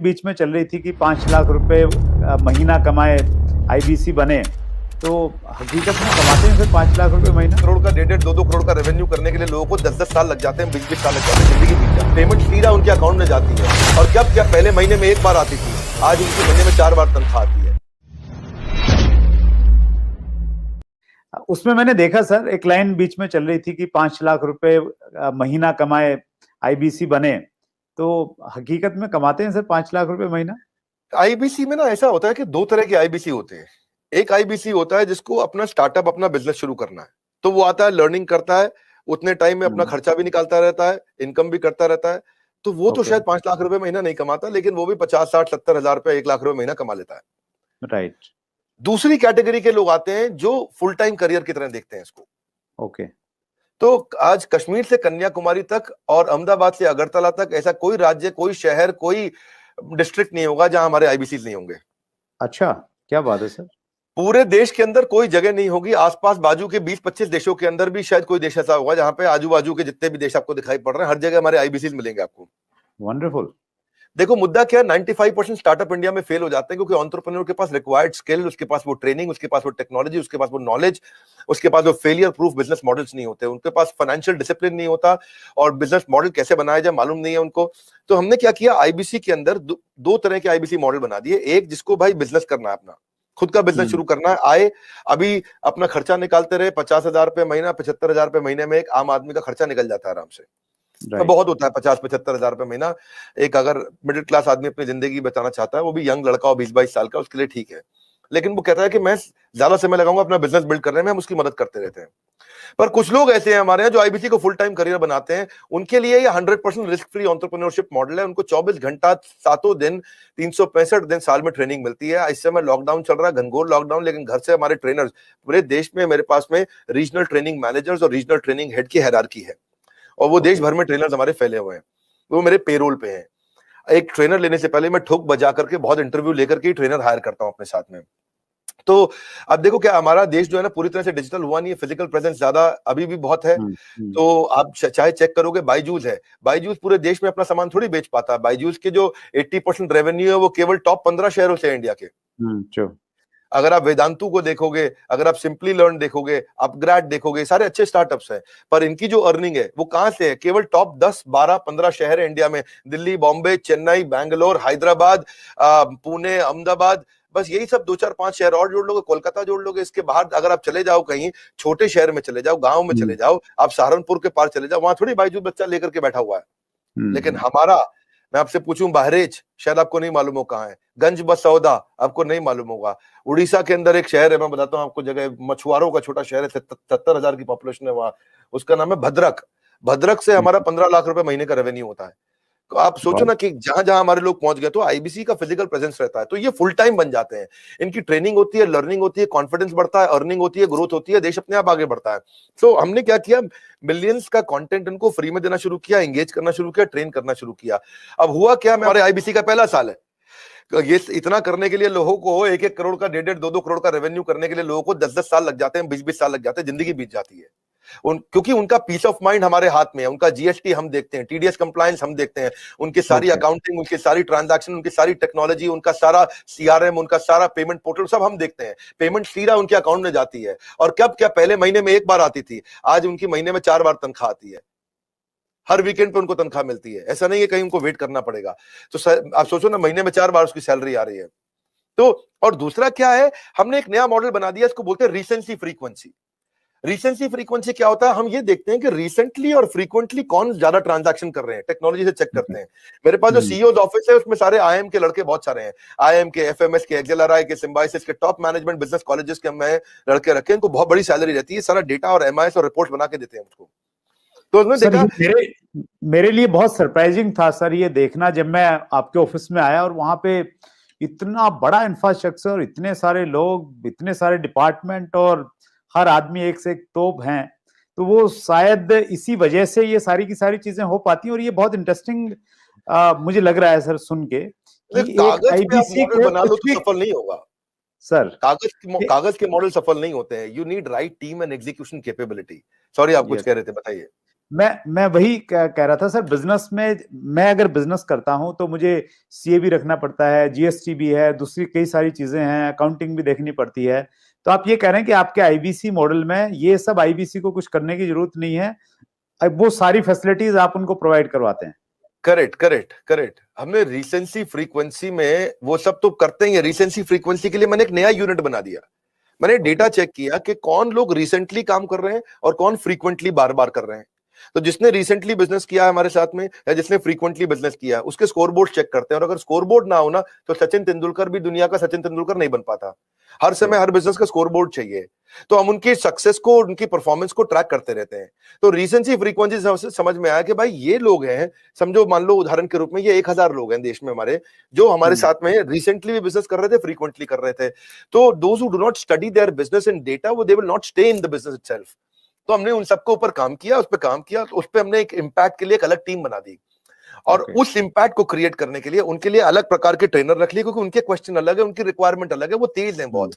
बीच में चल रही थी कि 5 लाख रुपए महीना कमाए, आईबीसी बने, तो हकीकत में कमाते हैं फिर 5 लाख रुपए महीना? करोड़ का 1.5-2 करोड़ का रेवेन्यू करने के लिए लोगों को 10-10 साल लग जाते हैं, 20-20 साल लग जाते हैं, जिंदगी बीत जाती है। पेमेंट सीधा उनके अकाउंट में जाती है। और जब क्या पहले महीने में एक बार आती थी, आज उनके महीने में 4 बार तनख्वाह आती है। उसमें मैंने देखा सर, एक लाइन बीच में चल रही थी कि 5 लाख रुपए महीना कमाए, आईबीसी बने, तो हकीकत में कमाते हैं सर 5 लाख रुपए महीना? आईबीसी में ना ऐसा होता है कि दो तरह के आईबीसी होते हैं। एक आईबीसी होता है जिसको अपना स्टार्टअप, अपना बिजनेस शुरू करना है, तो वो आता है, लर्निंग करता है, उतने टाइम में अपना खर्चा भी निकालता रहता है, इनकम भी करता रहता है, तो वो तो शायद 5 लाख रुपए महीना नहीं कमाता, लेकिन वो भी 50-60-70 हजार रुपए, 1 लाख रुपए महीना कमा लेता है। राइट। दूसरी कैटेगरी के लोग आते हैं जो फुल टाइम करियर की तरह देखते हैं इसको। ओके। तो आज कश्मीर से कन्याकुमारी तक और अहमदाबाद से अगरतला तक ऐसा कोई राज्य, कोई शहर, कोई डिस्ट्रिक्ट नहीं होगा जहां हमारे आईबीसी नहीं होंगे। अच्छा, क्या बात है सर। पूरे देश के अंदर कोई जगह नहीं होगी, आसपास बाजू के 20-25 देशों के अंदर भी शायद कोई देश ऐसा होगा जहां पे आजू बाजू के जितने भी देश आपको दिखाई पड़ रहे हैं, हर जगह हमारे आईबीसी मिलेंगे आपको। वंडरफुल। देखो मुद्दा क्या है, 95% स्टार्टअप इंडिया में फेल हो जाते हैं क्योंकि एंटरप्रेन्योर के पास रिक्वायर्ड स्किल, उसके पास वो ट्रेनिंग, उसके पास वो टेक्नोलॉजी, उसके पास वो नॉलेज, उसके पास वो फेलियर प्रूफ बिजनेस मॉडल्स नहीं होते, उनके पास फाइनेंशियल डिसिप्लिन नहीं होता और बिजनेस मॉडल कैसे बनाया जाए मालूम नहीं है उनको। तो हमने क्या किया, आईबीसी के अंदर दो तरह के आईबीसी मॉडल बना दिए। एक जिसको भाई बिजनेस करना है, अपना खुद का बिजनेस शुरू करना है, आए अभी अपना खर्चा निकालते रहे, 50,000 रुपए महीना, 75,000 रुपए महीने में एक आम आदमी का खर्चा निकल जाता है आराम से। तो बहुत होता है 50-75 हजार रुपए महीना। एक अगर मिडिल क्लास आदमी अपनी जिंदगी बचाना चाहता है, वो भी यंग लड़का हो 20-22 साल का, उसके लिए ठीक है। लेकिन वो कहता है कि मैं ज्यादा समय लगाऊंगा अपना बिजनेस बिल्ड करने में, हम उसकी मदद करते रहते हैं। पर कुछ लोग ऐसे हैं हमारे यहाँ जो आईबीसी को फुल टाइम करियर बनाते हैं, उनके लिए ये 100% रिस्क फ्री एंटरप्रेन्योरशिप मॉडल है। उनको 24 घंटा 7 दिन 365 दिन साल में ट्रेनिंग मिलती है। इस समय लॉकडाउन चल रहा है, घनघोर लॉकडाउन, लेकिन घर से हमारे ट्रेनर्स पूरे देश में, मेरे पास में रीजनल ट्रेनिंग मैनेजर्स और रीजनल ट्रेनिंग हेड की हायरार्की है और वो देश भर में ट्रेनर्स हमारे फैले हुए हैं, वो मेरे पेरोल पे हैं। एक ट्रेनर लेने से पहले मैं ठोक बजा करके बहुत इंटरव्यू लेकर के ट्रेनर हायर करता हूं अपने साथ में। तो अब देखो क्या हमारा देश जो है ना पूरी तरह से डिजिटल हुआ नहीं है, फिजिकल प्रेजेंस ज्यादा अभी भी बहुत है। तो आप चाहे चेक करोगे, बायजूस है, बायजूस पूरे देश में अपना सामान थोड़ी बेच पाता है। बायजूस के जो 80% रेवेन्यू है वो केवल टॉप 15 शहरों से है इंडिया के। अगर आप वेदांतु को देखोगे, अगर आप सिंपली लर्न देखोगे, अपग्रेड देखोगे, सारे अच्छे स्टार्टअप्स हैं, पर इनकी जो अर्निंग है वो कहां से है? केवल टॉप 10, 12, 15 शहर है इंडिया में, दिल्ली, बॉम्बे, चेन्नई, बैंगलोर, हैदराबाद, पुणे, अहमदाबाद, बस यही सब 2-4-5 शहर और जोड़ लोगे, कोलकाता जोड़ लोगे। इसके बाहर अगर आप चले जाओ, कहीं छोटे शहर में चले जाओ, गांव में चले जाओ, आप सहारनपुर के पार चले जाओ, वहां थोड़ी बायजूस बच्चा लेकर के बैठा हुआ है। लेकिन हमारा, मैं आपसे पूछूं, बहरेच शायद आपको नहीं मालूम हो कहां है, गंज बसौदा आपको नहीं मालूम होगा, उड़ीसा के अंदर एक शहर है, मैं बताता हूं आपको जगह, मछुआरों का छोटा शहर है, 70,000 की पॉपुलेशन है वहां, उसका नाम है भद्रक। भद्रक से हमारा 15 लाख रुपए महीने का रेवेन्यू होता है। तो आप सोचो ना कि जहां जहां हमारे लोग पहुंच गए, तो आईबीसी का फिजिकल प्रेजेंस रहता है, तो ये फुल टाइम बन जाते हैं। इनकी ट्रेनिंग होती है, लर्निंग होती है, कॉन्फिडेंस बढ़ता है, अर्निंग होती है, ग्रोथ होती है, देश अपने आप आगे बढ़ता है। तो हमने क्या किया, मिलियंस का कंटेंट इनको फ्री में देना शुरू किया, एंगेज करना शुरू किया, ट्रेन करना शुरू किया। अब हुआ क्या, हमारे आईबीसी का पहला साल है, ये इतना करने के लिए लोगों को 1-1 करोड़ का, 1.5-2 करोड़ का रेवेन्यू करने के लिए लोगों को 10-10 साल लग जाते हैं, 20-20 साल लग जाते हैं, जिंदगी बीत जाती है। क्योंकि उनका पीस ऑफ माइंड हमारे हाथ में है, उनका जीएसटी हम देखते हैं, टीडीएस कंप्लायंस हम देखते हैं, उनकी सारी अकाउंटिंग, उनकी सारी ट्रांजैक्शन, उनकी सारी टेक्नोलॉजी, उनका सारा सीआरएम, उनका सारा पेमेंट पोर्टल सब हम देखते हैं। पेमेंट सीधा उनके अकाउंट में जाती है, और कब क्या पहले महीने में एक बार आती थी, आज उनकी महीने में 4 बार तनख्वाह आती है। हर वीकेंड पे उनको तनख्वाह मिलती है, ऐसा नहीं है कहीं उनको वेट करना पड़ेगा। तो आप सोचो ना, महीने में 4 बार उसकी सैलरी आ रही है। तो और दूसरा क्या है, हमने एक नया मॉडल बना दिया, इसको बोलते हैं रीसेंसी फ्रीक्वेंसी। रीसेंसी फ्रीक्वेंसी क्या होता है, हम ये देखते हैं कि रिसेंटली और फ्रीक्वेंटली कौन ज्यादा ट्रांजैक्शन कर रहे हैं, टेक्नोलॉजी से चेक करते हैं। मेरे पास जो सीईओ ऑफिस है उसमें सारे आईएम के लड़के बहुत सारे हैं, आईएम के, एफएमएस के, एक्सेलआरआई के, सिम्बायोसिस के, टॉप मैनेजमेंट बिजनेस कॉलेजेस के मैं लड़के रखे, इनको बहुत बड़ी सैलरी रहती है, सारा डेटा और एमआईएस और रिपोर्ट बना के देते हैं उसको। तो उसने देखा, मेरे लिए बहुत सरप्राइजिंग था सर ये देखना, जब मैं आपके ऑफिस में आया और वहां पे इतना बड़ा इंफ्रास्ट्रक्चर, इतने सारे लोग, इतने सारे डिपार्टमेंट, और हर आदमी एक से एक तोप हैं, तो वो शायद इसी वजह से ये सारी की सारी चीजें हो पाती हैं। और ये बहुत इंटरेस्टिंग मुझे लग रहा है सर सुन के कि एक आईबीसी को बना लो तो सफल नहीं होगा सर, कागज के मॉडल सफल नहीं होते हैं। You need right team and execution capability. Sorry, आप कुछ कह रहे थे, बताइए। मैं वही कह रहा था सर, बिजनेस में मैं अगर बिजनेस करता हूं तो मुझे सीए भी रखना पड़ता है, जीएसटी भी है, दूसरी कई सारी चीजें हैं, अकाउंटिंग भी देखनी पड़ती है। तो आप ये कह रहे हैं कि आपके आईबीसी मॉडल में ये सब आईबीसी को कुछ करने की जरूरत नहीं है, अब वो सारी फैसिलिटीज आप उनको प्रोवाइड करवाते हैं? Correct correct correct. हमने रिसेंसी फ्रीक्वेंसी में वो सब तो करते ही है। रिसेंसी फ्रीक्वेंसी के लिए मैंने एक नया यूनिट बना दिया। मैंने डेटा चेक किया कि कौन लोग रिसेंटली काम कर रहे हैं और कौन फ्रीक्वेंटली बार बार कर रहे हैं। तो जिसने रिसेंटली बिजनेस किया है हमारे साथ में या जिसने फ्रीक्वेंटली बिजनेस किया है उसके स्कोरबोर्ड चेक करते हैं, और अगर स्कोरबोर्ड ना हो ना तो सचिन तेंदुलकर भी दुनिया का सचिन तेंदुलकर नहीं बन पाता। हर समय हर बिजनेस का स्कोरबोर्ड चाहिए। तो हम उनकी सक्सेस को, उनकी परफॉर्मेंस को ट्रैक करते रहते हैं। तो रिसेंसी फ्रीक्वेंसी से समझ में आया कि भाई ये लोग हैं, समझो मान लो उदाहरण के रूप में ये 1000 लोग हैं देश में हमारे, जो हमारे साथ में रिसेंटली भी बिजनेस कर रहे थे, फ्रीक्वेंटली कर रहे थे। तो those who do not study their business in data, वो they will not stay in the business itself. तो हमने उन सबके ऊपर काम किया, उस पर काम किया, तो उस पर हमने एक इम्पैक्ट के लिए एक अलग टीम बना दी, और उस इम्पैक्ट को क्रिएट करने के लिए उनके लिए अलग प्रकार के ट्रेनर रख लिए, क्योंकि उनके क्वेश्चन अलग है, उनकी रिक्वायरमेंट अलग है, वो तेज हैं बहुत,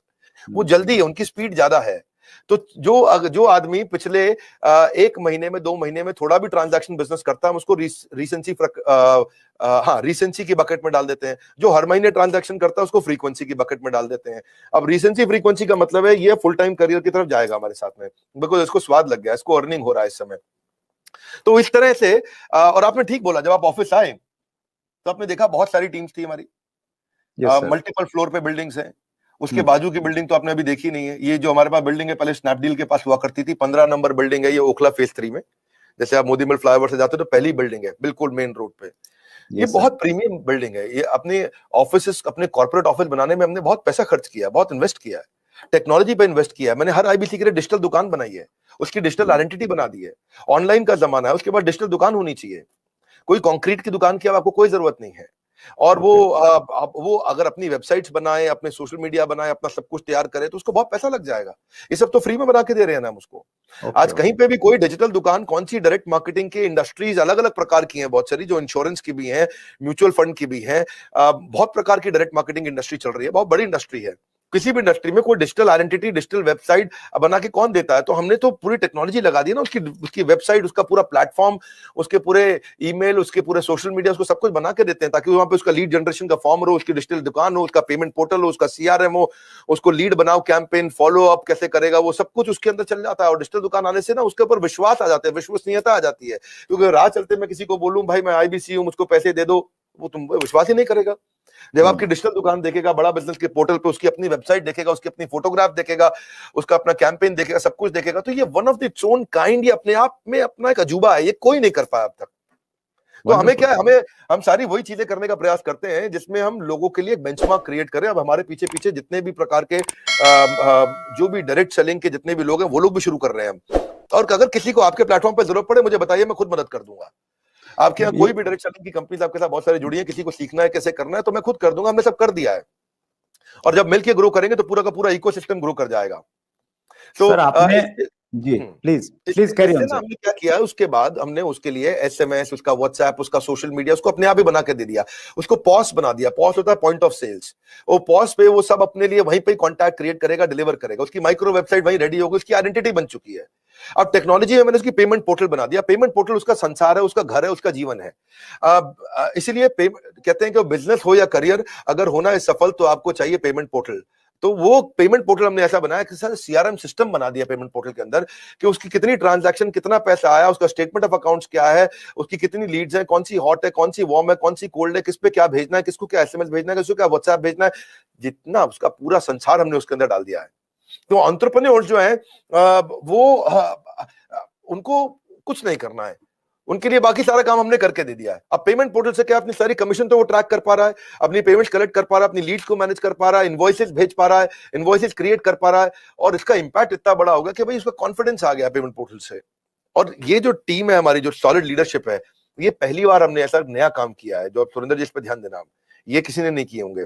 वो जल्दी है, उनकी स्पीड ज्यादा है। तो जो आदमी पिछले 1 महीने में 2 महीने में थोड़ा भी ट्रांजैक्शन बिजनेस करता है, हम उसको रिसेंसी की बकेट में डाल देते हैं। जो हर महीने ट्रांजैक्शन करता है उसको फ्रीक्वेंसी की बकेट में डाल देते हैं। अब रिसेंसी फ्रीक्वेंसी का मतलब है ये फुल टाइम करियर की तरफ जाएगा हमारे साथ में, बिकॉज इसको स्वाद लग गया, इसको अर्निंग हो रहा है इस समय। तो इस तरह से और आपने ठीक बोला, जब आप ऑफिस आए तो आपने देखा बहुत सारी टीम्स थी हमारी, मल्टीपल फ्लोर पे बिल्डिंग्स हैं। उसके बाजू की बिल्डिंग तो आपने अभी देखी नहीं है। ये जो हमारे पास बिल्डिंग है पहले स्नैपडील के पास हुआ करती थी, 15 नंबर बिल्डिंग है, ये ओखला फेज 3 में। जैसे आप मोदी मल फ्लाईओवर से जाते हो तो पहली बिल्डिंग है बिल्कुल मेन रोड पे। ये बहुत प्रीमियम बिल्डिंग है। ये अपने ऑफिस, अपने कॉर्पोरेट ऑफिस बनाने में हमने बहुत पैसा खर्च किया, बहुत इन्वेस्ट किया है, टेक्नोलॉजी पे इन्वेस्ट किया है। मैंने हर आईबीसी के लिए डिजिटल दुकान बनाई है, उसकी डिजिटल आइडेंटिटी बना दी है। ऑनलाइन का जमाना है, उसके बाद डिजिटल दुकान होनी चाहिए। कोई कंक्रीट की दुकान की अब आपको कोई जरूरत नहीं है। और वो अगर अपनी वेबसाइट्स बनाए, अपने सोशल मीडिया बनाए, अपना सब कुछ तैयार करे तो उसको बहुत पैसा लग जाएगा। ये सब तो फ्री में बना के दे रहे हैं ना हम उसको। आज कहीं पे भी कोई डिजिटल दुकान, कौन सी डायरेक्ट मार्केटिंग की इंडस्ट्रीज अलग अलग प्रकार की हैं, बहुत सारी, जो इंश्योरेंस की भी हैं, म्यूचुअल फंड की भी हैं, बहुत प्रकार की डायरेक्ट मार्केटिंग इंडस्ट्री चल रही है, बहुत बड़ी इंडस्ट्री है। किसी भी इंडस्ट्री में कोई डिजिटल आइडेंटिटी, डिजिटल वेबसाइट बना के कौन देता है? तो हमने तो पूरी टेक्नोलॉजी लगा दी ना, उसकी वेबसाइट, उसका पूरा प्लेटफॉर्म, उसके पूरे ईमेल, उसके पूरे सोशल मीडिया, उसको सब कुछ बना के देते हैं, ताकि वहां पे उसका लीड जनरेशन का फॉर्म हो, उसकी डिजिटल दुकान हो, उसका पेमेंट पोर्टल हो, उसका सीआरएम हो, उसको लीड बनाओ, कैंपेन फॉलो अप कैसे करेगा, वो सब कुछ उसके अंदर चल जाता है। और डिजिटल दुकान आने से ना उसके ऊपर विश्वास आ जाता है, विश्वसनीयता आ जाती है। क्योंकि राह चलते मैं किसी को बोलूं भाई मैं आईबीसी हूं, मुझको पैसे दे दो, वो तुम विश्वास ही नहीं करेगा। जब आपकी डिजिटल दुकान देखेगा, बड़ा बिजनेस के पोर्टल पे उसकी अपनी वेबसाइट देखेगा, उसकी अपनी फोटोग्राफ देखेगा, उसका अपना कैंपेन देखेगा, सब कुछ देखेगा, तो ये one of the its own kind, ये अपने आप में अपना एक अजूबा है, ये कोई नहीं कर पाया अब तक। तो हमें क्या है, हम सारी वही चीजें करने का प्रयास करते हैं जिसमें हम लोगों के लिए एक बेंचमार्क क्रिएट करें। अब हमारे पीछे पीछे जितने भी प्रकार के जो भी डायरेक्ट सेलिंग के जितने भी लोग हैं वो लोग भी शुरू कर रहे हैं हम। और अगर किसी को आपके प्लेटफॉर्म पर जरूरत पड़े मुझे बताइए, मैं खुद मदद कर दूंगा। आपके यहाँ कोई भी डायरेक्ट सेलिंग की कंपनीज आपके साथ बहुत सारी जुड़ी है, किसी को सीखना है कैसे करना है तो मैं खुद कर दूंगा, हमने सब कर दिया है। और जब मिलके ग्रो करेंगे तो पूरा का पूरा इकोसिस्टम ग्रो कर जाएगा। तो सर आपने जी प्लीज कैरी ऑन सर। हमने क्या किया, उसके बाद हमने उसके लिए एसएमएस, उसका व्हाट्सएप, उसका सोशल मीडिया, उसको अपने आप ही बना के दे दिया। उसको पॉस बना दिया। पॉस होता है पॉइंट ऑफ सेल्स। वो पॉस पे वो सब अपने लिए वहीं पे कॉन्टैक्ट क्रिएट करेगा, डिलीवर करेगा। उसकी माइक्रो वेबसाइट वहीं रेडी होगी, उसकी आइडेंटिटी बन चुकी है। अब टेक्नोलॉजी में मैंने उसकी पेमेंट पोर्टल बना दिया। पेमेंट पोर्टल उसका संसार है, उसका घर है, उसका जीवन है। इसीलिए कहते हैं कि बिजनेस हो या करियर, अगर होना है सफल तो आपको चाहिए पेमेंट पोर्टल। तो वो पेमेंट पोर्टल हमने ऐसा बनाया कि सर सीआरएम सिस्टम बना दिया पेमेंट पोर्टल के अंदर, कि उसकी कितनी ट्रांजैक्शन, कितना पैसा आया, उसका स्टेटमेंट ऑफ अकाउंट्स क्या है, उसकी कितनी लीड्स हैं, कौन सी हॉट है, कौन सी वार्म है, कौन सी कोल्ड है, किस पे क्या भेजना है, किसको क्या एसएमएस भेजना है, किसको क्या व्हाट्सएप भेजना है, जितना उसका पूरा संसार हमने उसके अंदर डाल दिया है। तो एंटरप्रेन्योर्स जो है उनको कुछ नहीं करना है, उनके लिए बाकी सारा काम हमने करके दे दिया है। अब पेमेंट पोर्टल से क्या, अपनी सारी कमीशन तो वो ट्रैक कर पा रहा है, अपनी पेमेंट्स कलेक्ट कर पा रहा है, अपनी लीड्स को मैनेज कर पा रहा है, इनवॉइसेस भेज पा रहा है, इनवॉइसेस क्रिएट कर पा रहा है। और इसका इंपैक्ट इतना बड़ा होगा कि भाई उसका कॉन्फिडेंस आ गया पेमेंट पोर्टल से। और ये जो टीम है हमारी, जो सॉलिड लीडरशिप है, ये पहली बार हमने ऐसा नया काम किया है। जो सुरेंद्र जी, इस पर ध्यान देना, ये किसी ने नहीं किए होंगे।